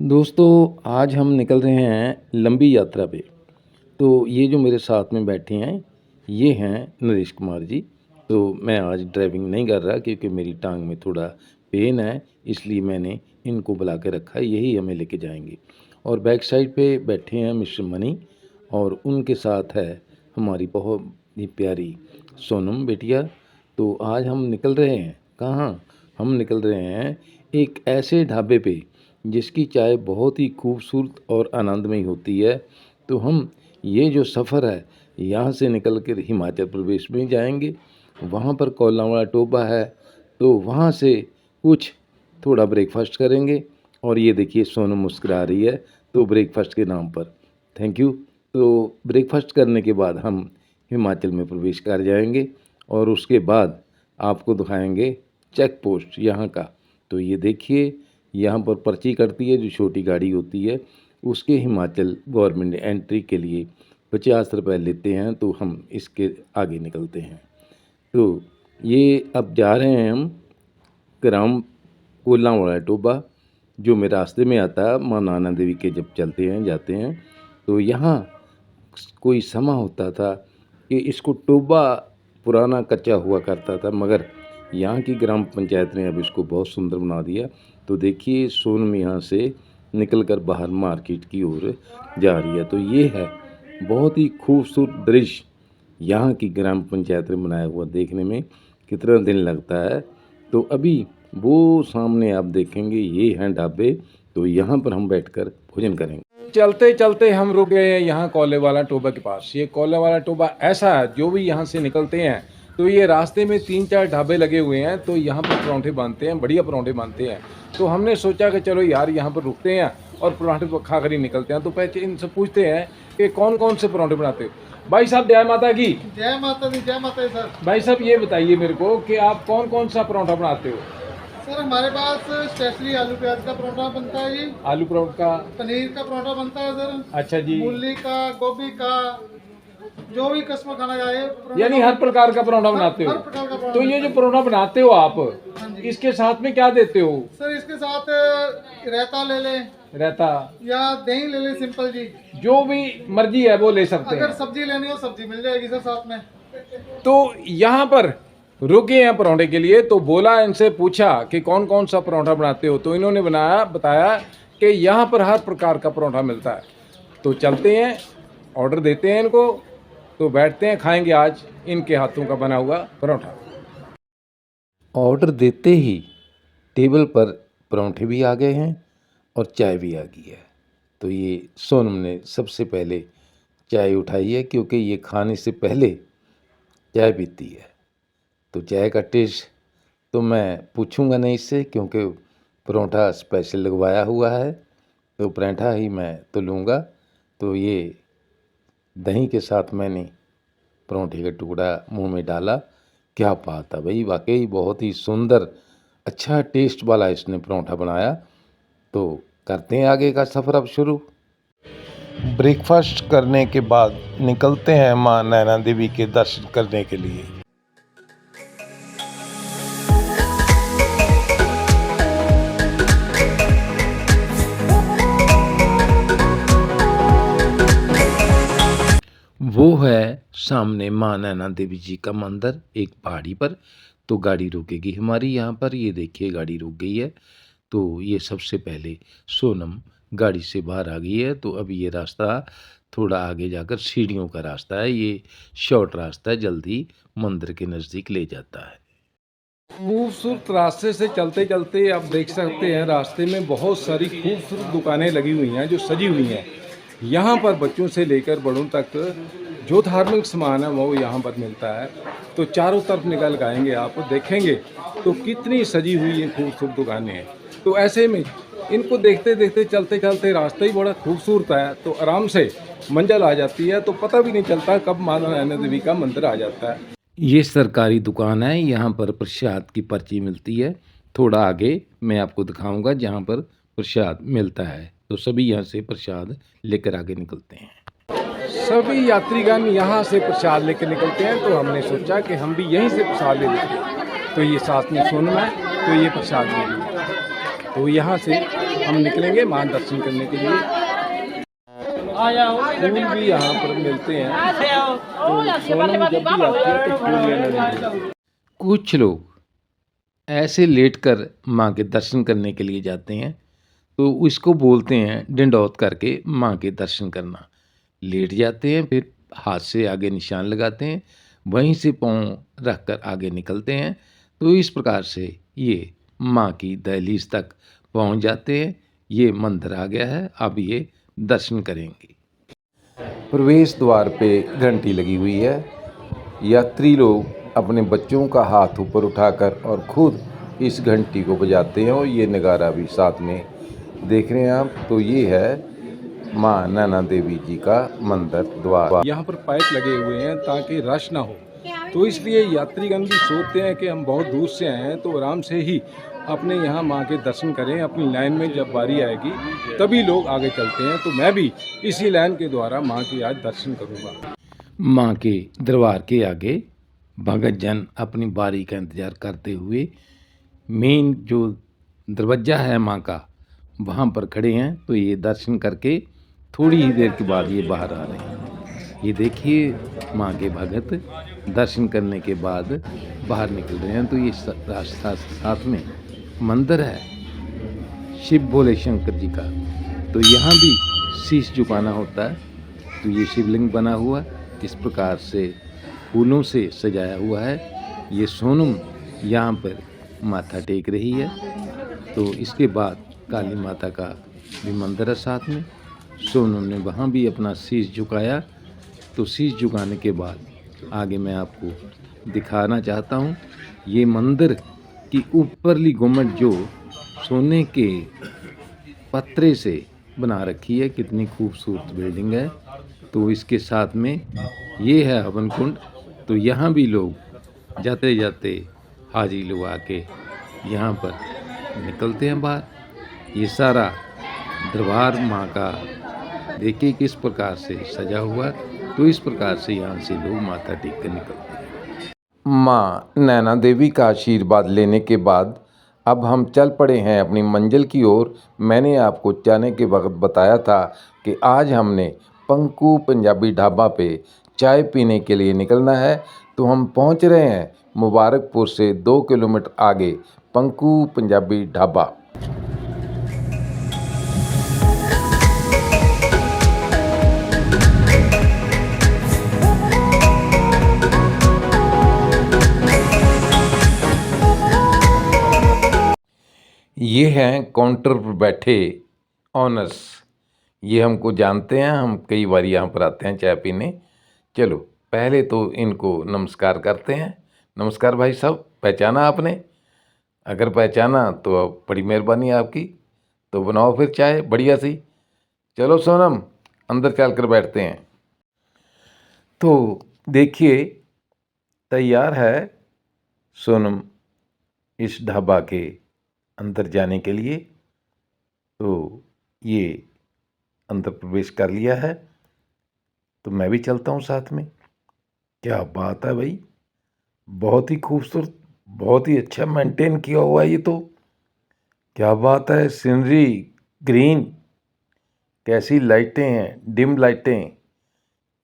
दोस्तों आज हम निकल रहे हैं लंबी यात्रा पे। तो ये जो मेरे साथ में बैठे हैं ये हैं नरेश कुमार जी। तो मैं आज ड्राइविंग नहीं कर रहा क्योंकि मेरी टांग में थोड़ा पेन है, इसलिए मैंने इनको बुला के रखा है, यही हमें लेके जाएंगे। और बैक साइड पे बैठे हैं मिस्टर मनी और उनके साथ है हमारी बहुत ही प्यारी सोनम बेटिया। तो आज हम निकल रहे हैं कहाँ? हम निकल रहे हैं एक ऐसे ढाबे पे जिसकी चाय बहुत ही खूबसूरत और आनंदमयी होती है। तो हम ये जो सफ़र है यहाँ से निकल कर हिमाचल प्रदेश में जाएंगे, वहाँ पर कोल्लावाला टोबा है, तो वहाँ से कुछ थोड़ा ब्रेकफास्ट करेंगे। और ये देखिए सोनम मुस्कुरा रही है तो ब्रेकफास्ट के नाम पर थैंक यू। तो ब्रेकफास्ट करने के बाद हम हिमाचल में प्रवेश कर जाएंगे और उसके बाद आपको दिखाएंगे चेक पोस्ट यहाँ का। तो ये देखिए यहाँ पर पर्ची कटती है, जो छोटी गाड़ी होती है उसके हिमाचल गवर्नमेंट एंट्री के लिए 50 रुपये लेते हैं। तो हम इसके आगे निकलते हैं। तो ये अब जा रहे हैं हम ग्राम कोल्लावाला टोबा, जो मेरे रास्ते में आता है माँ नैना देवी के जब चलते हैं जाते हैं। तो यहाँ कोई समा होता था कि इसको टोबा पुराना कच्चा हुआ करता था, मगर यहाँ की ग्राम पंचायत ने अब इसको बहुत सुंदर बना दिया। तो देखिए सोनम यहाँ से निकल कर बाहर मार्केट की ओर जा रही है। तो ये है बहुत ही खूबसूरत दृश्य यहाँ की ग्राम पंचायत ने बनाया हुआ, देखने में कितना दिन लगता है। तो अभी वो सामने आप देखेंगे ये हैं ढाबे, तो यहाँ पर हम बैठकर भोजन करेंगे। चलते चलते हम रुक गए हैं यहाँ कोल्लावाला टोबा के पास। ये कोल्लावाला टोबा ऐसा है, जो भी यहाँ से निकलते हैं तो ये रास्ते में 3-4 ढाबे लगे हुए हैं। तो यहाँ पर परांठे बनते हैं, बढ़िया परांठे बनते हैं। तो हमने सोचा कि चलो यार यहाँ पर रुकते हैं और परांठे खा कर ही निकलते हैं। तो पहले इनसे पूछते हैं कि कौन कौन से परांठे बनाते हो। भाई साहब जय माता की। जय माता दी, जय माता दी सर। भाई साहब ये बताइए मेरे को कि आप कौन कौन सा परांठा बनाते हो। सर हमारे पास स्पेशली आलू प्याज का परोठा बनता है जी, आलू परांठा का, पनीर का परोठा बनता है सर, अच्छा जी, मूली का, गोभी का, जो भी कस्म खाना चाहे यानी हर प्रकार का परांठा बनाते हो। हर प्रकार का परोठा। तो ये जो परांठा बनाते हो आप, हाँ जी। इसके साथ में क्या देते हो? सर इसके साथ रायता ले ले रहता या दही ले ले, सिंपल जी, जो भी मर्जी है वो ले सकते अगर हैं। सब्जी लेनी हो सब्जी मिल जाएगी सर साथ में। तो यहाँ पर रुके हैं परांठे के लिए, तो बोला इनसे पूछा कि कौन कौन सा परांठा बनाते हो। तो इन्होंने बताया कि यहाँ पर हर प्रकार का परांठा मिलता है। तो चलते हैं, ऑर्डर देते हैं इनको, तो बैठते हैं, खाएंगे आज इनके हाथों का बना हुआ परांठा। ऑर्डर देते ही टेबल पर परांठे भी आ गए हैं और चाय भी आ गई है। तो ये सोनम ने सबसे पहले चाय उठाई है क्योंकि ये खाने से पहले चाय पीती है। तो चाय का टेस्ट तो मैं पूछूंगा नहीं इससे, क्योंकि परोठा स्पेशल लगवाया हुआ है, तो पराठा ही मैं तो लूँगा। तो ये दही के साथ मैंने परोठे का टुकड़ा मुंह में डाला, क्या बात है भाई, वाकई बहुत ही सुंदर अच्छा टेस्ट वाला इसने परोठा बनाया। तो करते हैं आगे का सफ़र अब शुरू। ब्रेकफास्ट करने के बाद निकलते हैं माँ नैना देवी के दर्शन करने के लिए। वो है सामने माँ नैना देवी जी का मंदिर एक पहाड़ी पर। तो गाड़ी रुकेगी हमारी यहाँ पर, ये देखिए गाड़ी रुक गई है। तो ये सबसे पहले सोनम गाड़ी से बाहर आ गई है। तो अब ये रास्ता थोड़ा आगे जाकर सीढ़ियों का रास्ता है, ये शॉर्ट रास्ता है, जल्दी मंदिर के नज़दीक ले जाता है। खूबसूरत रास्ते से चलते चलते आप देख सकते हैं रास्ते में बहुत सारी खूबसूरत दुकानें लगी हुई हैं जो सजी हुई हैं। यहाँ पर बच्चों से लेकर बड़ों तक जो धार्मिक सामान है वो यहाँ पर मिलता है। तो चारों तरफ निकल के आएंगे, आप देखेंगे तो कितनी सजी हुई ये खूबसूरत दुकानें हैं। तो ऐसे में इनको देखते देखते चलते चलते रास्ता ही बड़ा खूबसूरत है, तो आराम से मंजिल आ जाती है, तो पता भी नहीं चलता कब माँ नैना देवी का मंदिर आ जाता है। ये सरकारी दुकान है, यहाँ पर प्रसाद की पर्ची मिलती है। थोड़ा आगे मैं आपको दिखाऊंगा जहाँ पर प्रसाद मिलता है। तो सभी यहाँ से प्रसाद लेकर आगे निकलते हैं। सभी यात्रीगण यहाँ से प्रसाद लेकर निकलते हैं। तो हमने सोचा कि हम भी यहीं से प्रसाद ले लेते हैं। तो ये साथ में सोनम है, तो ये प्रसाद ले लिया। तो यहाँ से हम निकलेंगे मां दर्शन करने के लिए। फूल भी यहाँ पर मिलते हैं, तो सोनम जब भी आती है तो फूल लेने जाती है। कुछ लोग ऐसे लेटकर माँ के दर्शन करने के लिए जाते हैं, तो इसको बोलते हैं डिंडौत करके माँ के दर्शन करना। लेट जाते हैं, फिर हाथ से आगे निशान लगाते हैं, वहीं से पाँव रख कर आगे निकलते हैं। तो इस प्रकार से ये माँ की दहलीज तक पहुँच जाते हैं। ये मंदिर आ गया है, अब ये दर्शन करेंगे। प्रवेश द्वार पे घंटी लगी हुई है। यात्री लोग अपने बच्चों का हाथ ऊपर उठाकर और खुद इस घंटी को बजाते हैं, और ये नगारा भी साथ में देख रहे हैं आप। तो ये है माँ नैना देवी जी का मंदिर द्वार। यहाँ पर पाइप लगे हुए हैं ताकि रश ना हो, तो इसलिए यात्रीगण भी सोचते हैं कि हम बहुत दूर से आए हैं तो आराम से ही अपने यहाँ माँ के दर्शन करें। अपनी लाइन में जब बारी आएगी तभी लोग आगे चलते हैं, तो मैं भी इसी लाइन के द्वारा माँ के आज दर्शन करूँगा। माँ के दरबार के आगे भगत जन अपनी बारी का इंतज़ार करते हुए मेन जो दरवाज़ा है माँ का, वहाँ पर खड़े हैं। तो ये दर्शन करके थोड़ी ही देर के बाद ये बाहर आ रहे हैं। ये देखिए माँ के भगत दर्शन करने के बाद बाहर निकल रहे हैं। तो ये रास्ता साथ में मंदिर है शिव भोले शंकर जी का, तो यहाँ भी शीश झुकाना होता है। तो ये शिवलिंग बना हुआ इस प्रकार से फूलों से सजाया हुआ है। ये सोनम यहाँ पर माथा टेक रही है। तो इसके बाद काली माता का भी मंदिर है साथ में। सोनम ने वहाँ भी अपना शीश झुकाया। तो शीश झुकाने के बाद आगे मैं आपको दिखाना चाहता हूँ ये मंदिर की ऊपरली गुम्बद जो सोने के पत्रे से बना रखी है, कितनी खूबसूरत बिल्डिंग है। तो इसके साथ में ये है हवन कुंड। तो यहाँ भी लोग जाते जाते हाजी लोग आके यहाँ पर निकलते हैं बाहर। ये सारा दरबार माँ का देखिए किस प्रकार से सजा हुआ है। तो इस प्रकार से यहाँ से लोग माथा टेक कर निकलते हैं। माँ नैना देवी का आशीर्वाद लेने के बाद अब हम चल पड़े हैं अपनी मंजिल की ओर। मैंने आपको जाने के वक्त बताया था कि आज हमने पंकु पंजाबी ढाबा पे चाय पीने के लिए निकलना है। तो हम पहुंच रहे हैं मुबारकपुर से 2 किलोमीटर आगे पंकु पंजाबी ढाबा। ये हैं काउंटर पर बैठे ऑनर्स। ये हमको जानते हैं, हम कई बार यहाँ पर आते हैं चाय पीने। चलो पहले तो इनको नमस्कार करते हैं। नमस्कार भाई साहब, पहचाना आपने? अगर पहचाना तो अब बड़ी मेहरबानी आपकी। तो बनाओ फिर चाय बढ़िया सी। चलो सोनम अंदर चल कर बैठते हैं। तो देखिए तैयार है सोनम इस ढाबा के अंदर जाने के लिए। तो ये अंदर प्रवेश कर लिया है। तो मैं भी चलता हूँ साथ में। क्या बात है भाई, बहुत ही खूबसूरत, बहुत ही अच्छा मेंटेन किया हुआ है ये तो। क्या बात है, सीनरी ग्रीन, कैसी लाइटें हैं, डिम लाइटें।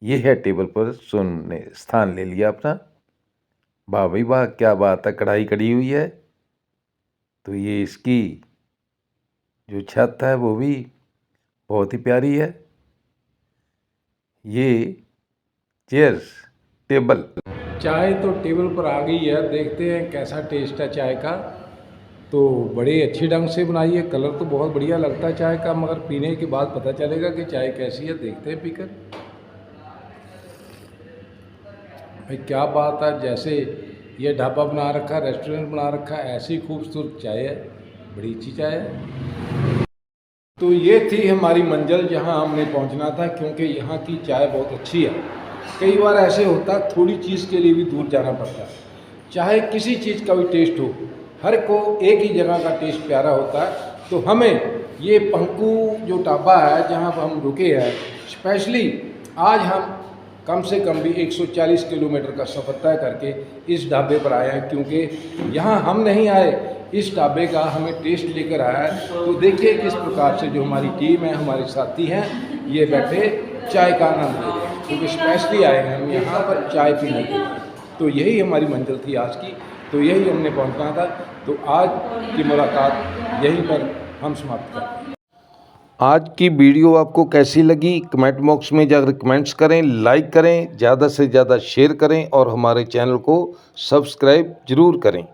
ये है टेबल पर सोनम ने स्थान ले लिया अपना। वाह भाई वाह, क्या बात है, कढ़ाई कड़ी हुई है। तो ये इसकी जो छत है वो भी बहुत ही प्यारी है। ये चेयर्स टेबल, चाय तो टेबल पर आ गई है, देखते हैं कैसा टेस्ट है चाय का। तो बड़े अच्छी ढंग से बनाई है, कलर तो बहुत बढ़िया लगता है चाय का, मगर पीने के बाद पता चलेगा कि चाय कैसी है। देखते हैं पीकर। भाई क्या बात है, जैसे ये ढाबा बना रखा, रेस्टोरेंट बना रखा, ऐसी खूबसूरत चाय है, बड़ी अच्छी चाय है। तो ये थी हमारी मंजिल जहां हमने पहुंचना था, क्योंकि यहाँ की चाय बहुत अच्छी है। कई बार ऐसे होता है थोड़ी चीज़ के लिए भी दूर जाना पड़ता है। चाहे किसी चीज़ का भी टेस्ट हो, हर को एक ही जगह का टेस्ट प्यारा होता है। तो हमें ये पंकु जो ढाबा है जहाँ पर हम रुके हैं, स्पेशली आज हम कम से कम भी 140 किलोमीटर का सफ़र तय करके इस ढाबे पर आए हैं, क्योंकि यहाँ हम नहीं आए, इस ढाबे का हमें टेस्ट लेकर आया है। तो देखिए किस प्रकार से जो हमारी टीम है, हमारे साथी हैं, ये बैठे चाय का आनंद ले रहे हैं, क्योंकि स्पेशली आए हैं हम यहाँ पर चाय पीने के लिए। तो यही हमारी मंजिल थी आज की, तो यही हमने पहुँचना था। तो आज की मुलाकात यहीं पर हम समाप्त करते हैं। आज की वीडियो आपको कैसी लगी कमेंट बॉक्स में जाकर कमेंट्स करें, लाइक करें, ज़्यादा से ज़्यादा शेयर करें और हमारे चैनल को सब्सक्राइब ज़रूर करें।